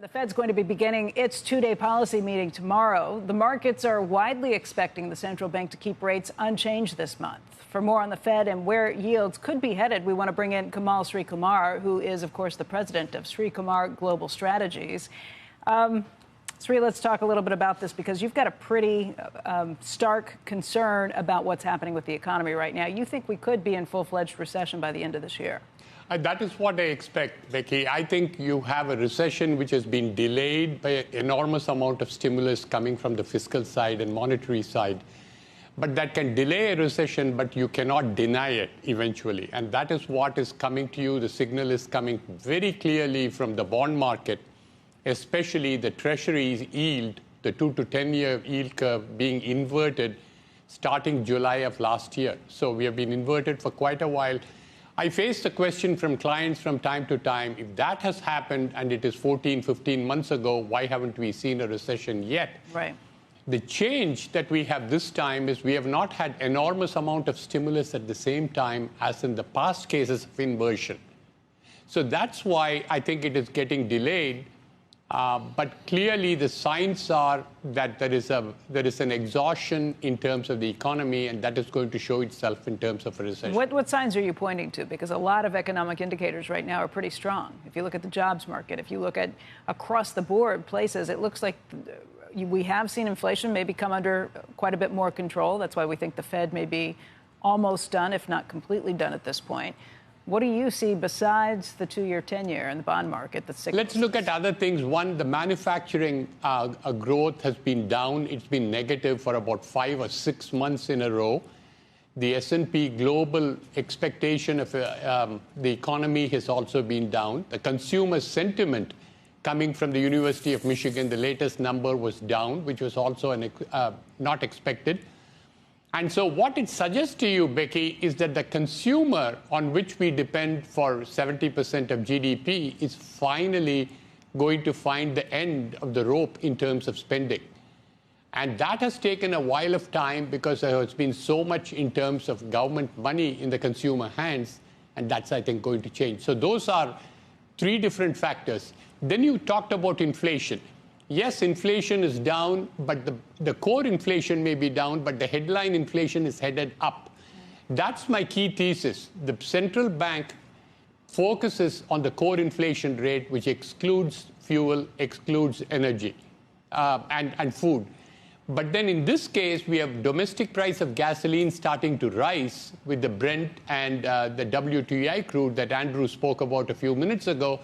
The Fed's going to be beginning its two-day policy meeting tomorrow. The markets are widely expecting the central bank to keep rates unchanged this month. For more on the Fed and where yields could be headed, we want to bring in Komal Sri-Kumar, who is, of course, the president of Sri-Kumar Global Strategies. Sri, let's talk a little bit about this because you've got a pretty stark concern about what's happening with the economy right now. You think we could be in full-fledged recession by the end of this year? That is what I expect, Becky. I think you have a recession which has been delayed by an enormous amount of stimulus coming from the fiscal side and monetary side. But that can delay a recession, but you cannot deny it eventually. And that is what is coming to you. The signal is coming very clearly from the bond market, especially the Treasury yield, the 2 to 10-year yield curve being inverted starting July of last year. So we have been inverted for quite a while. I face the question from clients from time to time, if that has happened and it is 14, 15 months ago, why haven't we seen a recession yet? Right. The change that we have this time is we have not had enormous amount of stimulus at the same time as in the past cases of inversion. So that's why I think it is getting delayed. But clearly the signs are that there is an exhaustion in terms of the economy, and that is going to show itself in terms of a recession. What signs are you pointing to? Because a lot of economic indicators right now are pretty strong. If you look at the jobs market, if you look at across the board places, it looks like we have seen inflation maybe come under quite a bit more control. That's why we think the Fed may be almost done, if not completely done at this point. What do you see besides the 2-year, 10-year in the bond market? Let's look at other things. One, the manufacturing growth has been down. It's been negative for about 5 or 6 months in a row. The S&P global expectation of the economy has also been down. The consumer sentiment coming from the University of Michigan, the latest number was down, which was also not expected. And so what it suggests to you, Becky, is that the consumer on which we depend for 70% of GDP is finally going to find the end of the rope in terms of spending. And that has taken a while of time because there has been so much in terms of government money in the consumer hands, and that's, I think, going to change. So those are 3 different factors. Then you talked about inflation. Yes, inflation is down, but the core inflation may be down, but the headline inflation is headed up. That's my key thesis. The central bank focuses on the core inflation rate, which excludes fuel, excludes energy, and food. But then in this case, we have domestic price of gasoline starting to rise with the Brent and the WTI crude that Andrew spoke about a few minutes ago,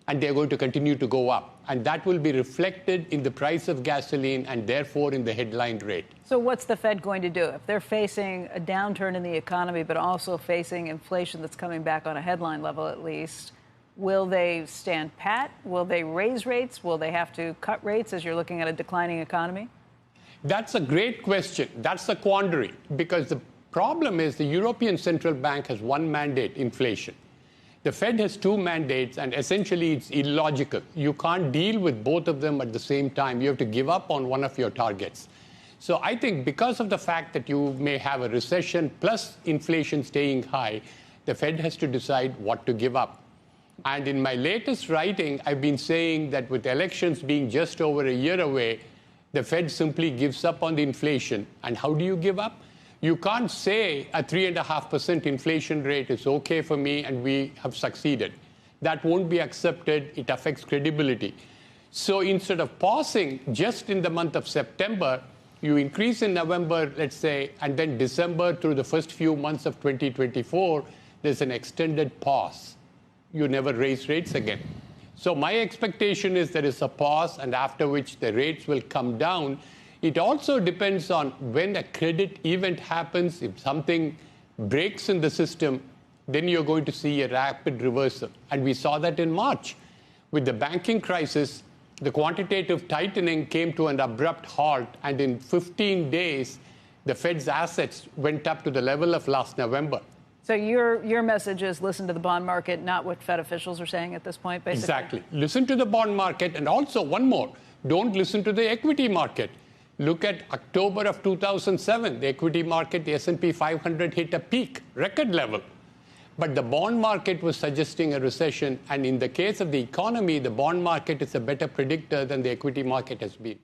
and they're going to continue to go up. And that will be reflected in the price of gasoline and therefore in the headline rate. So what's the Fed going to do? If they're facing a downturn in the economy, but also facing inflation that's coming back on a headline level at least, will they stand pat? Will they raise rates? Will they have to cut rates as you're looking at a declining economy? That's a great question. That's the quandary. Because the problem is the European Central Bank has one mandate, inflation. The Fed has 2 mandates, and essentially it's illogical. You can't deal with both of them at the same time. You have to give up on one of your targets. So I think because of the fact that you may have a recession plus inflation staying high, the Fed has to decide what to give up. And in my latest writing, I've been saying that with elections being just over a year away, the Fed simply gives up on the inflation. And how do you give up? You can't say a 3.5% inflation rate is okay for me and we have succeeded. That won't be accepted. It affects credibility. So instead of pausing just in the month of September, you increase in November, let's say, and then December through the first few months of 2024, there's an extended pause. You never raise rates again. So my expectation is there is a pause, and after which the rates will come down. It also depends on when a credit event happens. If something breaks in the system, then you're going to see a rapid reversal. And we saw that in March. With the banking crisis, the quantitative tightening came to an abrupt halt, and in 15 days, the Fed's assets went up to the level of last November. So your message is listen to the bond market, not what Fed officials are saying at this point, basically? Exactly. Listen to the bond market, and also one more, don't listen to the equity market. Look at October of 2007, the equity market, the S&P 500 hit a peak, record level. But the bond market was suggesting a recession. And in the case of the economy, the bond market is a better predictor than the equity market has been.